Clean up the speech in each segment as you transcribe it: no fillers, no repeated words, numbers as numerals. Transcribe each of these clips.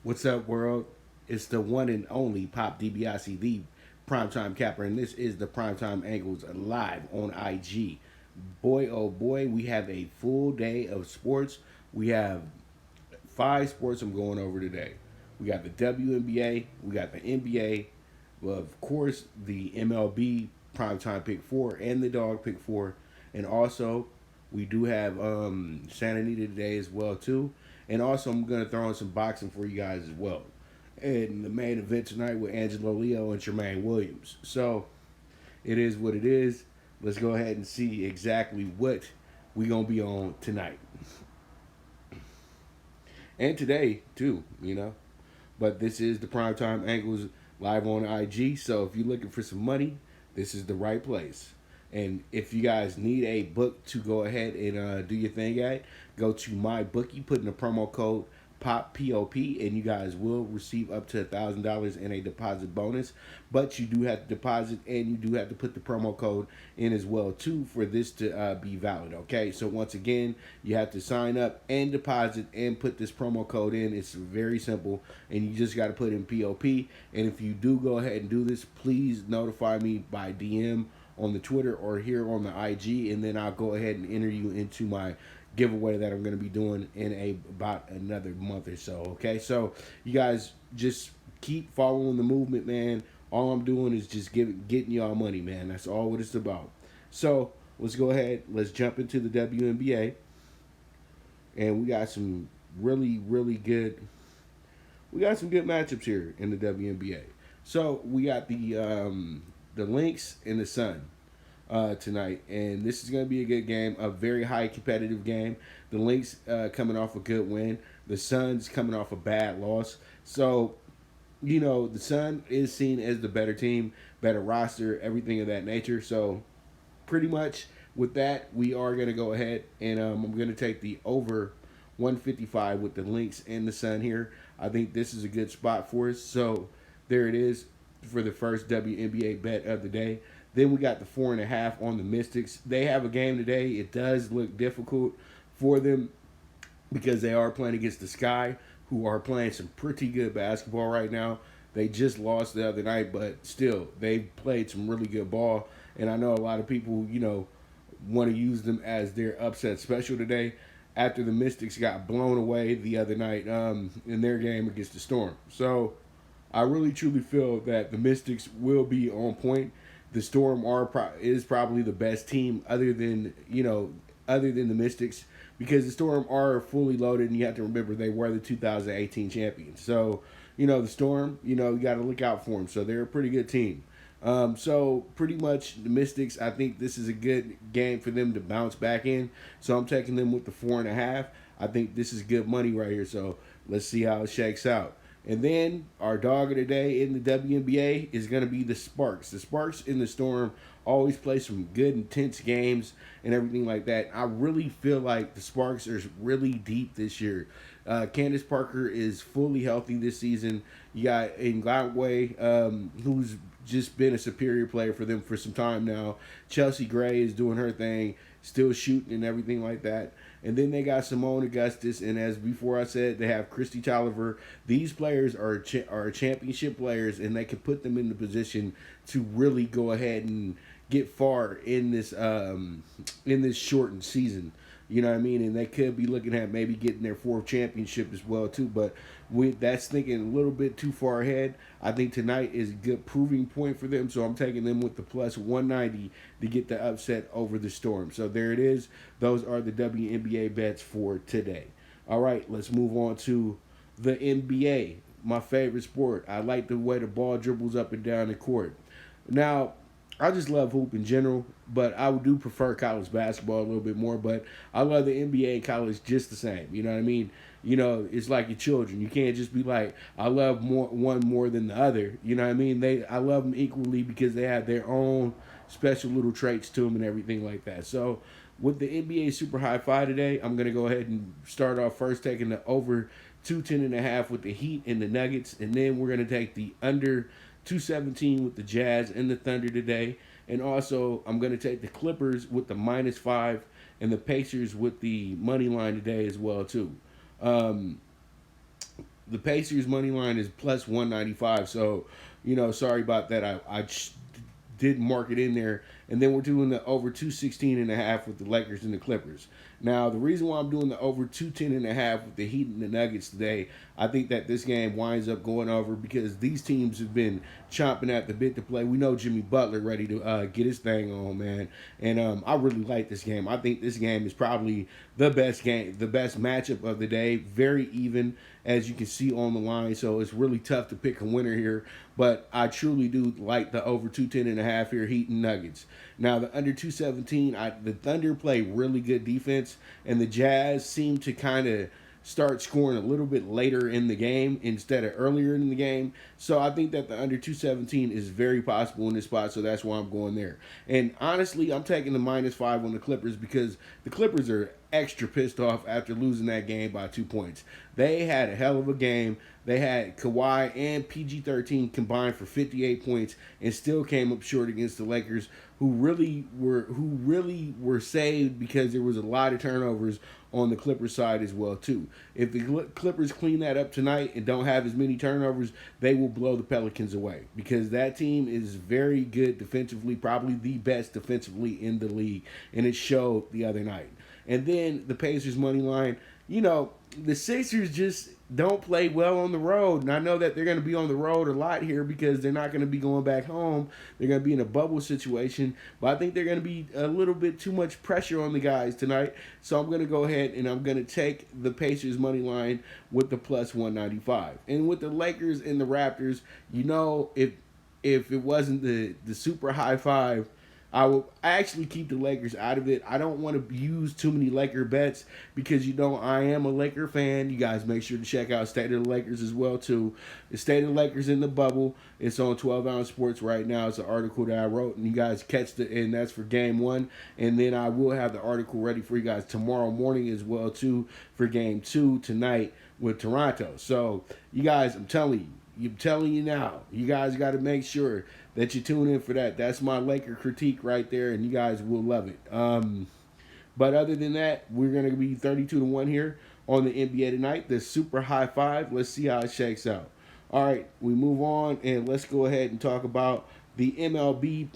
What's up, world? It's the one and only Pop DBIC, the primetime capper, and this is the Primetime Angles live on IG. Boy, oh boy, we have a full day of sports. We have five sports I'm going over today. We got the WNBA, we got the NBA, well, of course, the MLB Primetime Pick 4 and the Dog Pick 4, and also we do have Santa Anita today as well too. And also, I'm gonna throw in some boxing for you guys as well. And the main event tonight with Angelo Leo and Tremaine Williams. So it is what it is. Let's go ahead and see exactly what we gonna be on tonight and today too. But this is the Primetime Angles live on IG. So if you're looking for some money, this is the right place. And if you guys need a book to go ahead and do your thing at, go to my bookie, put in the promo code POP, and you guys will receive up to $1,000 in a deposit bonus. But you do have to deposit, and you do have to put the promo code in as well too for this to be valid. Okay, so once again, you have to sign up and deposit and put this promo code in. It's very simple, and you just got to put in POP. And if you do go ahead and do this, please notify me by DM on the Twitter or here on the IG, and then I'll go ahead and enter you into my giveaway that I'm going to be doing in about another month or so. Okay, so you guys just keep following the movement, man. All I'm doing is just getting y'all money, man. That's all what it's about. So let's go ahead. Let's jump into the WNBA, and we got some really good. We got some good matchups here in the WNBA. So we got the Lynx and the Sun tonight, and this is going to be a good game, a very high competitive game. The Lynx coming off a good win, the Suns coming off a bad loss. So, the Sun is seen as the better team, better roster, everything of that nature. So, pretty much with that, we are going to go ahead and I'm going to take the over 155 with the Lynx and the Sun here. I think this is a good spot for us. So, there it is for the first WNBA bet of the day. Then we got the 4.5 on the Mystics. They have a game today. It does look difficult for them because they are playing against the Sky, who are playing some pretty good basketball right now. They just lost the other night, but still, they played some really good ball. And I know a lot of people, want to use them as their upset special today after the Mystics got blown away the other night in their game against the Storm. So I really truly feel that the Mystics will be on point. The Storm is probably the best team other than the Mystics, because the Storm are fully loaded, and you have to remember they were the 2018 champions. So the Storm, you got to look out for them. So they're a pretty good team. So pretty much the Mystics, I think this is a good game for them to bounce back in. So I'm taking them with the 4.5. I think this is good money right here. So let's see how it shakes out. And then our dog of the day in the WNBA is going to be the Sparks. The Sparks in the Storm always play some good, intense games and everything like that. I really feel like the Sparks are really deep this year. Candace Parker is fully healthy this season. You got Ngakwe, who's just been a superior player for them for some time now. Chelsea Gray is doing her thing, still shooting and everything like that. And then they got Simone Augustus, and as before I said, they have Christy Tolliver. These players are championship players, and they can put them in the position to really go ahead and get far in this shortened season. You know what I mean? And they could be looking at maybe getting their fourth championship as well too. But that's thinking a little bit too far ahead. I think tonight is a good proving point for them. So I'm taking them with the plus 190 to get the upset over the Storm. So there it is. Those are the WNBA bets for today. All right, let's move on to the NBA, my favorite sport. I like the way the ball dribbles up and down the court. Now, I just love hoop in general, but I do prefer college basketball a little bit more. But I love the NBA and college just the same. You know what I mean? It's like your children. You can't just be like, I love one more than the other. You know what I mean? I love them equally because they have their own special little traits to them and everything like that. So with the NBA Super High Five today, I'm going to go ahead and start off first taking the over 210.5 with the Heat and the Nuggets. And then we're going to take the under 217 with the Jazz and the Thunder today. And also, I'm going to take the Clippers with the -5 and the Pacers with the money line today as well, too. the Pacers money line is plus 195. So, sorry about that. I didn't mark it in there. And then we're doing the over 216.5 with the Lakers and the Clippers. Now, the reason why I'm doing the over 210.5 with the Heat and the Nuggets today, I think that this game winds up going over because these teams have been chomping at the bit to play. We know Jimmy Butler ready to get his thing on, man. And I really like this game. I think this game is probably the best matchup of the day. Very even, as you can see on the line. So it's really tough to pick a winner here. But I truly do like the over 210.5 here, Heat and Nuggets. Now, the under 217, the Thunder play really good defense, and the Jazz seem to kind of start scoring a little bit later in the game instead of earlier in the game. So I think that the under 217 is very possible in this spot, so that's why I'm going there. And honestly, I'm taking the -5 on the Clippers because the Clippers are extra pissed off after losing that game by 2 points. They had a hell of a game. They had Kawhi and PG-13 combined for 58 points and still came up short against the Lakers, who really were saved because there was a lot of turnovers on the Clippers side as well too. If the Clippers clean that up tonight and don't have as many turnovers, they will blow the Pelicans away because that team is very good defensively, probably the best defensively in the league, and it showed the other night. And then the Pacers money line, the Sixers just don't play well on the road. And I know that they're going to be on the road a lot here because they're not going to be going back home. They're going to be in a bubble situation. But I think they're going to be a little bit too much pressure on the guys tonight. So I'm going to go ahead and I'm going to take the Pacers money line with the plus 195. And with the Lakers and the Raptors, if it wasn't the super high five, I will actually keep the Lakers out of it. I don't want to use too many Laker bets because I am a Laker fan. You guys make sure to check out State of the Lakers as well too. The State of the Lakers in the bubble. It's on 12 Ounce Sports right now. It's an article that I wrote, and you guys catch it, and that's for Game 1. And then I will have the article ready for you guys tomorrow morning as well too for Game 2 tonight with Toronto. So you guys, I'm telling you now, you guys got to make sure that you tune in for that. That's my Laker critique right there, and you guys will love it. But other than that, we're going to be 32-1 here on the NBA tonight. The super high five. Let's see how it shakes out. All right, we move on, and let's go ahead and talk about the MLB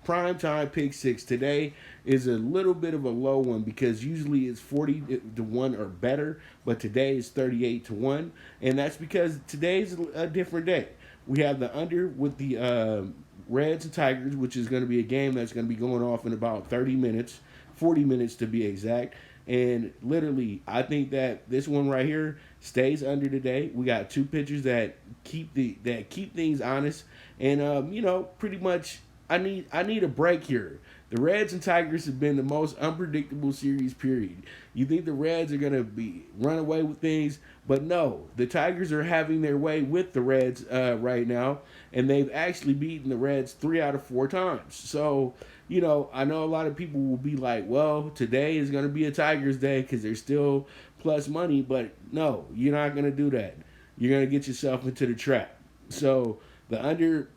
PrimeTime PK6. Today is a little bit of a low one because usually it's 40-1 or better, but today is 38-1, and that's because today's a different day. We have the under with the Reds and Tigers, which is going to be a game that's going to be going off in about 30 minutes, 40 minutes to be exact. And literally, I think that this one right here stays under today. We got two pitchers that keep things honest, and pretty much I need a break here. The Reds and Tigers have been the most unpredictable series, period. You think the Reds are going to run away with things, but no. The Tigers are having their way with the Reds right now, and they've actually beaten the Reds 3 out of 4 times. So, I know a lot of people will be like, well, today is going to be a Tigers day because they're still plus money, but no, you're not going to do that. You're going to get yourself into the trap. So, the under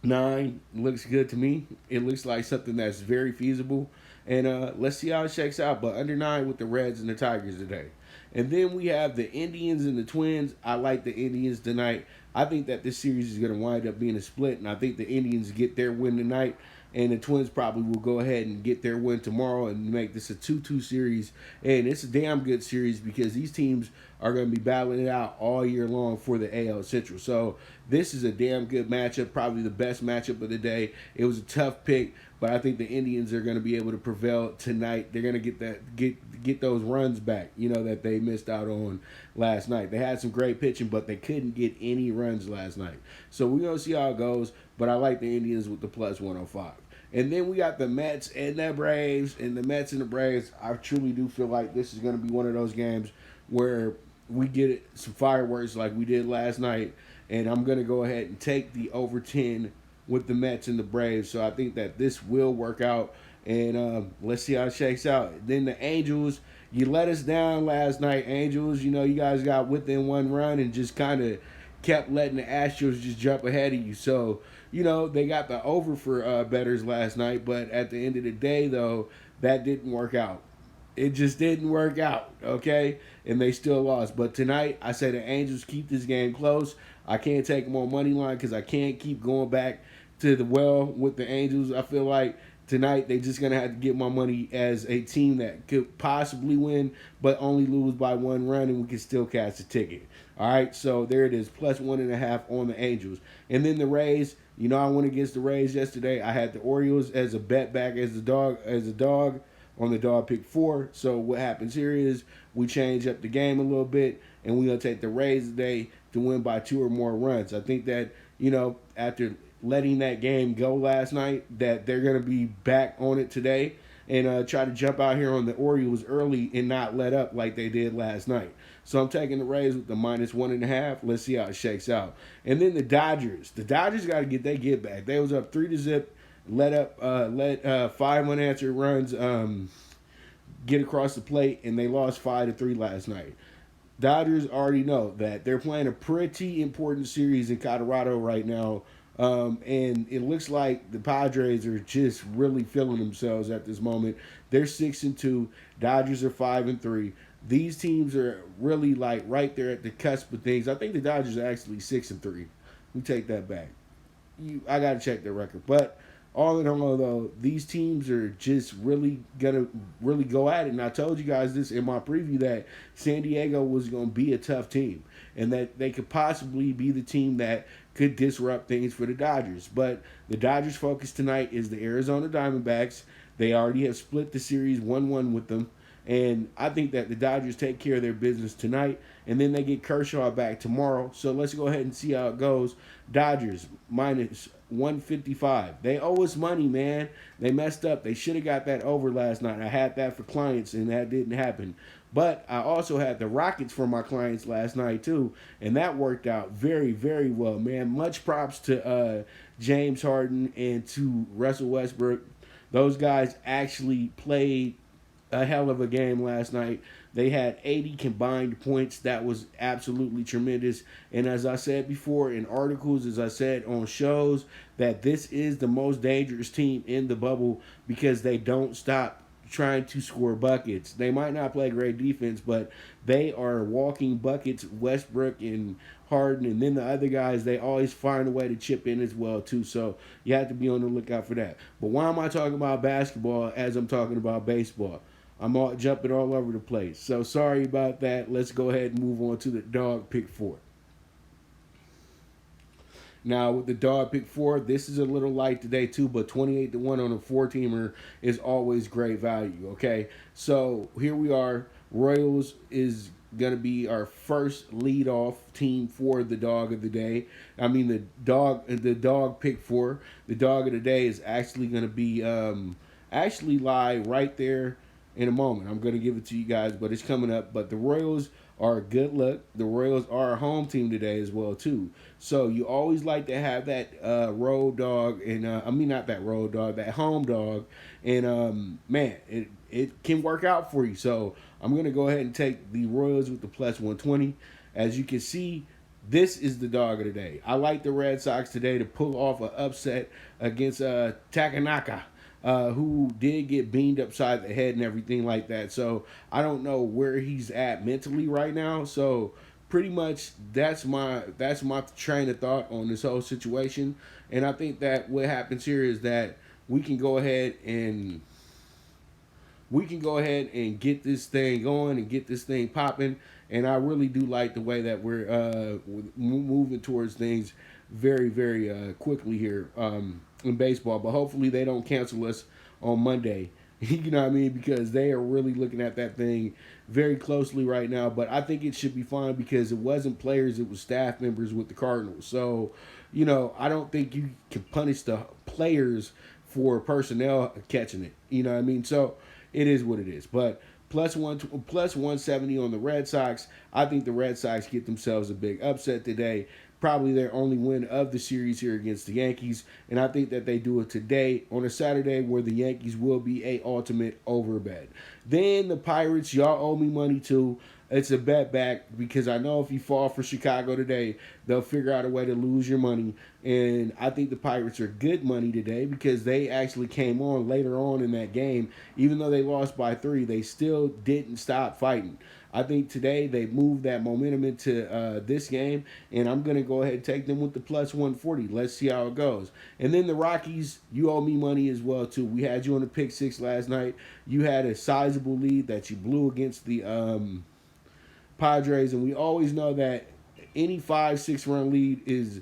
9 looks good to me. It looks like something that's very feasible. And let's see how it shakes out. But under 9 with the Reds and the Tigers today. And then we have the Indians and the Twins. I like the Indians tonight. I think that this series is going to wind up being a split. And I think the Indians get their win tonight. And the Twins probably will go ahead and get their win tomorrow and make this a 2-2 series. And it's a damn good series because these teams are going to be battling it out all year long for the AL Central. So this is a damn good matchup, probably the best matchup of the day. It was a tough pick, but I think the Indians are going to be able to prevail tonight. They're going to get those runs back, that they missed out on last night. They had some great pitching, but they couldn't get any runs last night. So we're going to see how it goes, but I like the Indians with the plus 105. And then we got the Mets and the Braves, and the Mets and the Braves. I truly do feel like this is going to be one of those games where we get some fireworks like we did last night, and I'm going to go ahead and take the over 10 with the Mets and the Braves. So I think that this will work out, and let's see how it shakes out. Then the Angels, you let us down last night, Angels. You guys got within 1 run and just kind of kept letting the Astros just jump ahead of you. So, they got the over for bettors last night, but at the end of the day, though, that didn't work out. It just didn't work out, okay? And they still lost. But tonight, I say the Angels keep this game close. I can't take them on money line because I can't keep going back to the well with the Angels. I feel like tonight they just gonna have to get my money as a team that could possibly win, but only lose by 1 run, and we can still catch a ticket. All right, so there it is, plus 1.5 on the Angels, and then the Rays. You know, I went against the Rays yesterday. I had the Orioles as a bet back as a dog on the dog pick 4. So what happens here is we change up the game a little bit, and we're going to take the Rays today to win by 2 or more runs. I think that, you know, after letting that game go last night, that they're going to be back on it today and try to jump out here on the Orioles early and not let up like they did last night. So I'm taking the Rays with the minus 1.5. Let's see how it shakes out. And then the Dodgers. The Dodgers got to get their get back. They was up 3-0. Let 5 unanswered runs get across the plate, and they lost 5-3 last night. Dodgers already know that they're playing a pretty important series in Colorado right now, and it looks like the Padres are just really feeling themselves at this moment. They're 6-2. Dodgers are 5-3. These teams are really like right there at the cusp of things. I think the Dodgers are actually 6-3. We take that back. I got to check their record, but all in all, though, these teams are just really gonna really go at it. And I told you guys this in my preview that San Diego was gonna be a tough team, and that they could possibly be the team that could disrupt things for the Dodgers. But the Dodgers' focus tonight is the Arizona Diamondbacks. They already have split the series 1-1 with them. And I think that the Dodgers take care of their business tonight, and then they get Kershaw back tomorrow. So let's go ahead and see how it goes. Dodgers minus 155. They owe us money, man. They messed up. They should have got that over last night. I had that for clients, and that didn't happen. But I also had the Rockets for my clients last night, too, and that worked out very, very well, man. Much props to James Harden and to Russell Westbrook. Those guys actually played a hell of a game last night. They had 80 combined points. That was absolutely tremendous. And as I said before in articles, as I said on shows, that this is the most dangerous team in the bubble because they don't stop trying to score buckets. They might not play great defense, but they are walking buckets. Westbrook and Harden, and then the other guys, they always find a way to chip in as well too. So you have to be on the lookout for that. But why am I talking about basketball as I'm talking about baseball? I'm all jumping all over the place. So sorry about that. Let's go ahead and move on to the dog pick 4. Now with the dog pick 4, this is a little light today too, but 28-1 on a 4-teamer is always great value. Okay, so here we are. Royals is gonna be our first leadoff team for the dog of the day. I mean the dog pick 4. The dog of the day is actually gonna be actually lie right there in a moment. I'm going to give it to you guys, but it's coming up. But the Royals are a good look. The Royals are a home team today as well, too. So you always like to have that road dog, and I mean not that road dog, that home dog. And, man, it can work out for you. So I'm going to go ahead and take the Royals with the plus 120. As you can see, this is the dog of the day. I like the Red Sox today to pull off an upset against Takanaka. Who did get beamed upside the head and everything like that. So I don't know where he's at mentally right now. So pretty much that's my train of thought on this whole situation. And I think that what happens here is that we can go ahead and get this thing going and get this thing popping. And I really do like the way that we're moving towards things very, very quickly here in baseball. But hopefully they don't cancel us on Monday. You know what I mean? Because they are really looking at that thing very closely right now. But I think it should be fine because it wasn't players, it was staff members with the Cardinals. So, you know, I don't think you can punish the players for personnel catching it. You know what I mean? So it is what it is. But plus 170 on the Red Sox. I think the Red Sox get themselves a big upset today. Probably their only win of the series here against the Yankees. And I think that they do it today on a Saturday where the Yankees will be a ultimate over bet. Then the Pirates, y'all owe me money too. it's a bet back because I know if you fall for Chicago today, they'll figure out a way to lose your money. And I think the Pirates are good money today because they actually came on later on in that game. Even though they lost by 3, they still didn't stop fighting. I think today they moved that momentum into this game, and I'm going to go ahead and take them with the plus 140. Let's see how it goes. And then the Rockies, you owe me money as well, too. We had you on the pick 6 last night. You had a sizable lead that you blew against the Padres, and we always know that any 5-6 run lead is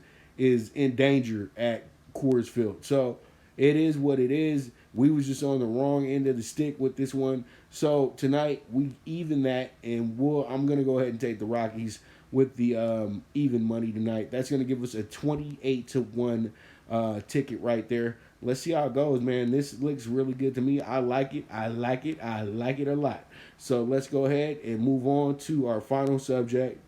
in danger at Coors Field. So it is what it is. We was just on the wrong end of the stick with this one. So tonight we even that, and I'm gonna go ahead and take the Rockies with the even money tonight. That's gonna give us a 28-1 ticket right there. Let's see how it goes, man. This looks really good to me. I like it. I like it. I like it a lot. So let's go ahead and move on to our final subject.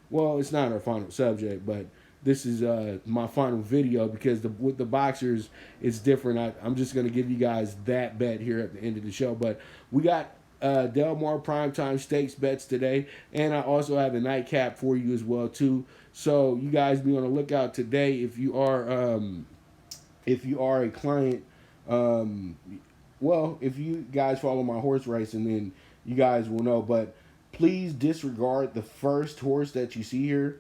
Well, it's not our final subject, but this is my final video because with the boxers, it's different. I'm just going to give you guys that bet here at the end of the show. But we got Del Mar Primetime Stakes bets today, and I also have a nightcap for you as well too. So you guys be on the lookout today if you are a client. Well, if you guys follow my horse racing, then you guys will know. But please disregard the first horse that you see here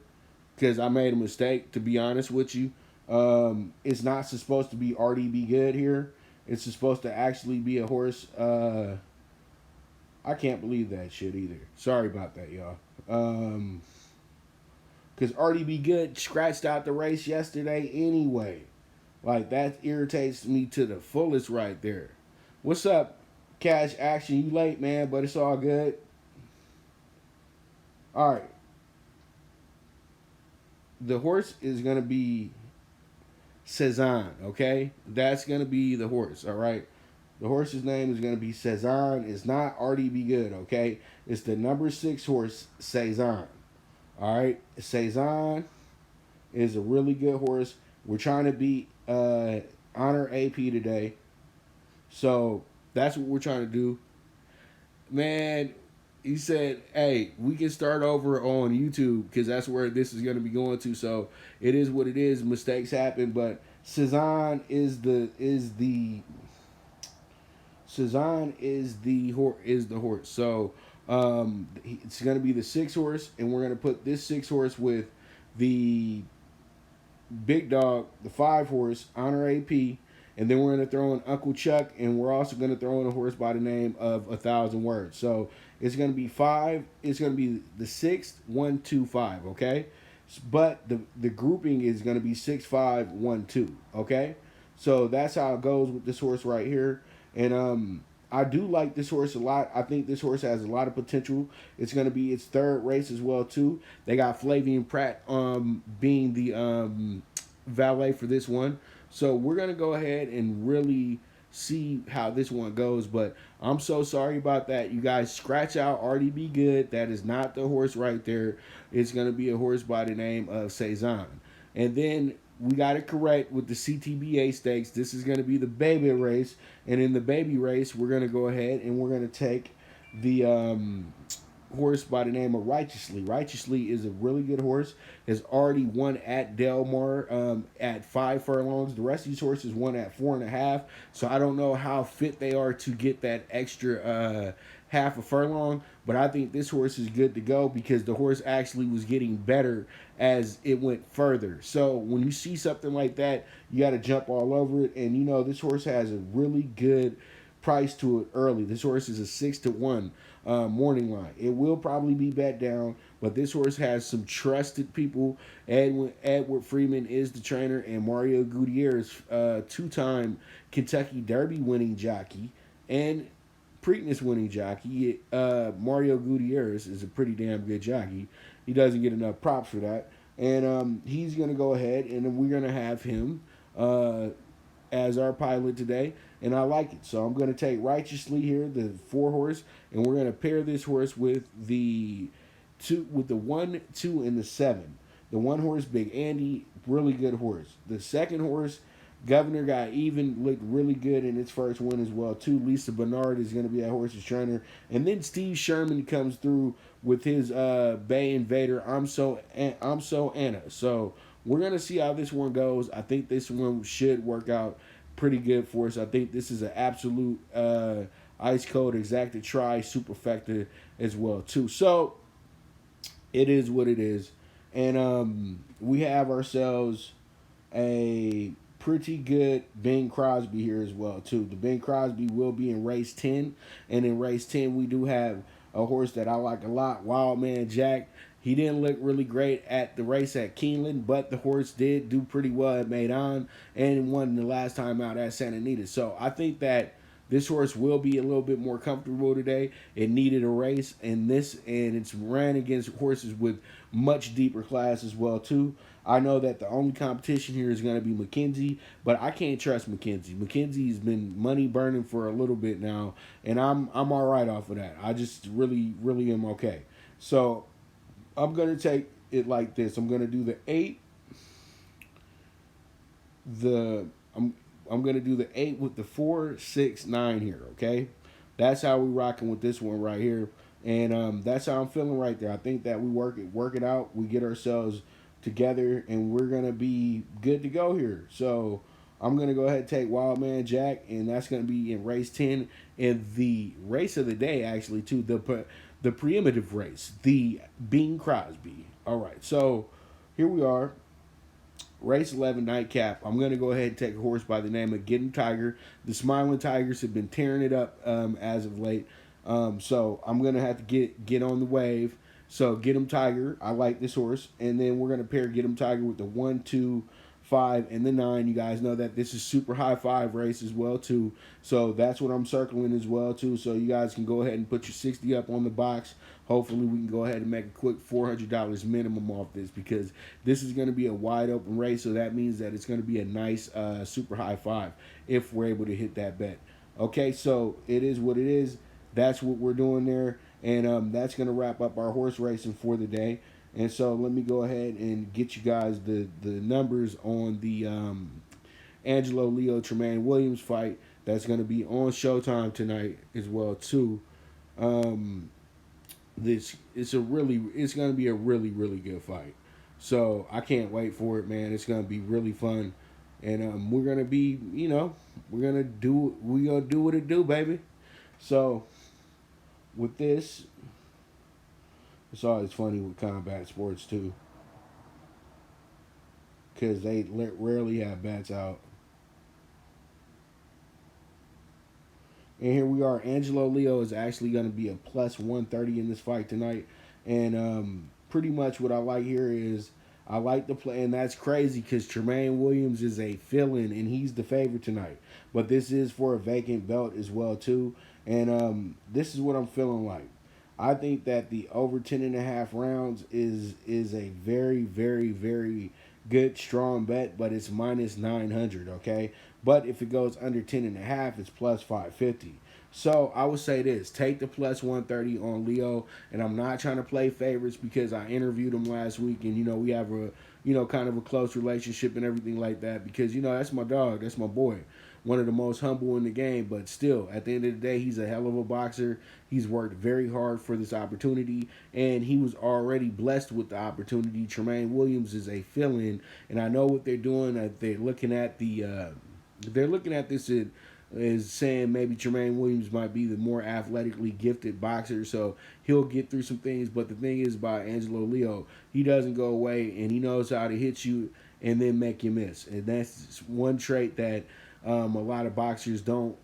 because I made a mistake, to be honest with you. It's not supposed to be RDB good here. It's supposed to actually be a horse. I can't believe that shit either. Sorry about that, y'all. Because RDB good scratched out the race yesterday anyway. Like, that irritates me to the fullest right there. What's up, Cash Action? You late, man, but it's all good. All right. The horse is going to be Cezanne, okay? That's going to be the horse, all right? The horse's name is going to be Cezanne. It's not RDB good, okay? It's the number 6 horse, Cezanne. All right? Cezanne is a really good horse. We're trying to beat Honor AP today. So that's what we're trying to do. Man, he said, hey, we can start over on YouTube because that's where this is going to be going to. So it is what it is. Mistakes happen, but Cezanne is the horse. So it's going to be the 6 horse, and we're going to put this 6 horse with the big dog, the 5 horse, Honor AP. And then we're going to throw in Uncle Chuck, and we're also going to throw in a horse by the name of 1,000 Words. So it's going to be 5. It's going to be the 6th, 1, 2, 5, okay? But the grouping is going to be 6, 5, 1, 2, okay? So that's how it goes with this horse right here. And I do like this horse a lot. I think this horse has a lot of potential. It's going to be its 3rd race as well, too. They got Flavian Pratt being the valet for this one. So we're going to go ahead and really see how this one goes. But I'm so sorry about that. You guys scratch out RDB good. That is not the horse right there. It's going to be a horse by the name of Cezanne. And then we got it correct with the CTBA stakes. This is going to be the baby race. And in the baby race, we're going to go ahead and we're going to take the horse by the name of Righteously. Righteously is a really good horse. Has already won at Del Mar at 5 furlongs. The rest of these horses won at 4.5. So I don't know how fit they are to get that extra half a furlong. But I think this horse is good to go because the horse actually was getting better as it went further. So when you see something like that, you got to jump all over it. And, you know, this horse has a really good price to it early. This horse is a 6-1 morning line. It will probably be bet down, but this horse has some trusted people. Edward Freeman is the trainer, and Mario Gutierrez, 2-time Kentucky Derby winning jockey and Preakness winning jockey. Mario Gutierrez is a pretty damn good jockey. He doesn't get enough props for that. And he's going to go ahead, and then we're going to have him as our pilot today, and I like it. So I'm going to take Righteously here, the 4 horse, and we're going to pair this horse with the 1, 2, and the 7. The 1 horse, Big Andy, really good horse. The 2nd horse, Governor got even, looked really good in its first win as well too. Lisa Bernard is going to be that horse's trainer, and then Steve Sherman comes through with his Bay Invader. I'm so Anna. So we're gonna see how this one goes. I think this one should work out pretty good for us. I think this is an absolute ice cold exacted try superfecta as well too. So it is what it is, and we have ourselves a pretty good Bing Crosby here as well too. The Bing Crosby will be in race 10, and in race 10 we do have a horse that I like a lot, Wild Man Jack. He didn't look really great at the race at Keeneland, but the horse did do pretty well at Maidan and won the last time out at Santa Anita. So I think that this horse will be a little bit more comfortable today. It needed a race, and it's ran against horses with much deeper class as well too. I know that the only competition here is going to be McKenzie, but I can't trust McKenzie. McKenzie's been money burning for a little bit now, and I'm all right off of that. I just really am okay. So I'm going to take it like this. I'm going to do the 8, I'm going to do the 8 with the 4, 6, 9 here, okay? That's how we rocking with this one right here. And that's how I'm feeling right there. I think that we work it out. We get ourselves together, and we're going to be good to go here. So I'm going to go ahead and take Wild Man Jack, and that's going to be in race 10. And the race of the day, actually, too, the preemptive race, the Bing Crosby. All right, so here we are. Race 11 nightcap. I'm going to go ahead and take a horse by the name of Get 'em Tiger. The Smiling Tigers have been tearing it up as of late. So I'm going to have to get on the wave. So Get 'em Tiger. I like this horse. And then we're going to pair Get 'em Tiger with the 1, 2, 5, and the 9. You guys know that this is super high 5 race as well too. So that's what I'm circling as well too. So you guys can go ahead and put your 60 up on the box. Hopefully we can go ahead and make a quick $400 minimum off this, because this is going to be a wide open race. So that means that it's going to be a nice super high 5 if we're able to hit that bet. Okay, so it is what it is. That's what we're doing there. And that's going to wrap up our horse racing for the day. And so let me go ahead and get you guys the numbers on the Angelo Leo Tremaine Williams fight that's going to be on Showtime tonight as well too. It's going to be a really good fight. So I can't wait for it, man. It's going to be really fun, and we're going to be, we're going to do what it do, baby. So with this, it's always funny with combat sports too, because they rarely have bats out. And here we are. Angelo Leo is actually going to be a plus 130 in this fight tonight. And pretty much what I like here is I like the play. And that's crazy because Tremaine Williams is a fill-in, and he's the favorite tonight. But this is for a vacant belt as well, too. And this is what I'm feeling like. I think that the over 10.5 rounds is a very good, strong bet, but it's minus 900, okay? But if it goes under 10.5, it's plus 550. So I would say this: take the plus 130 on Leo. And I'm not trying to play favorites because I interviewed him last week, and we have a kind of a close relationship and everything like that, because that's my dog, that's my boy, one of the most humble in the game. But still, at the end of the day, he's a hell of a boxer. He's worked very hard for this opportunity, and he was already blessed with the opportunity. Tremaine Williams is a fill-in, and I know what they're doing. They're looking at this as saying maybe Tremaine Williams might be the more athletically gifted boxer, so he'll get through some things. But the thing is, by Angelo Leo, he doesn't go away, and he knows how to hit you and then make you miss. And that's one trait that a lot of boxers don't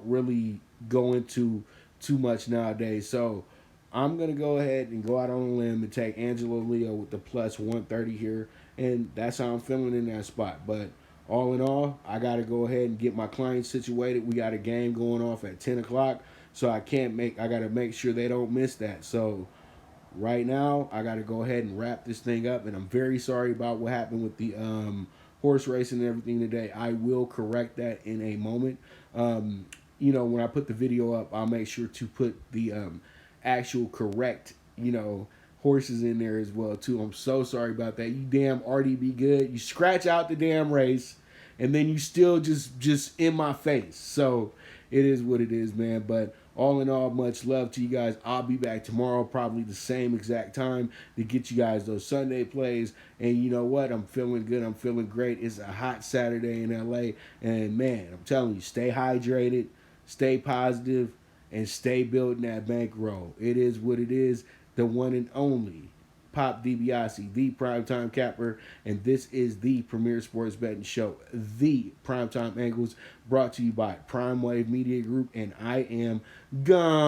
really go into too much nowadays. So I'm going to go ahead and go out on a limb and take Angelo Leo with the plus 130 here, and that's how I'm feeling in that spot. But all in all, I got to go ahead and get my clients situated. We got a game going off at 10 o'clock, so I got to make sure they don't miss that. So right now, I got to go ahead and wrap this thing up, and I'm very sorry about what happened with the horse racing and everything today. I will correct that in a moment. When I put the video up, I'll make sure to put the actual correct, horses in there as well too. I'm so sorry about that. You damn RDB good. You scratch out the damn race. and then you still just in my face. So it is what it is, man. But all in all, much love to you guys. I'll be back tomorrow, probably the same exact time, to get you guys those Sunday plays. And you know what? I'm feeling good. I'm feeling great. It's a hot Saturday in LA. And man, I'm telling you, stay hydrated, stay positive, and stay building that bankroll. It is what it is. The one and only Pop DiBiase, the Primetime Capper, and this is the premier sports betting show, the Primetime Angles, brought to you by Prime Wave Media Group, and I am gone.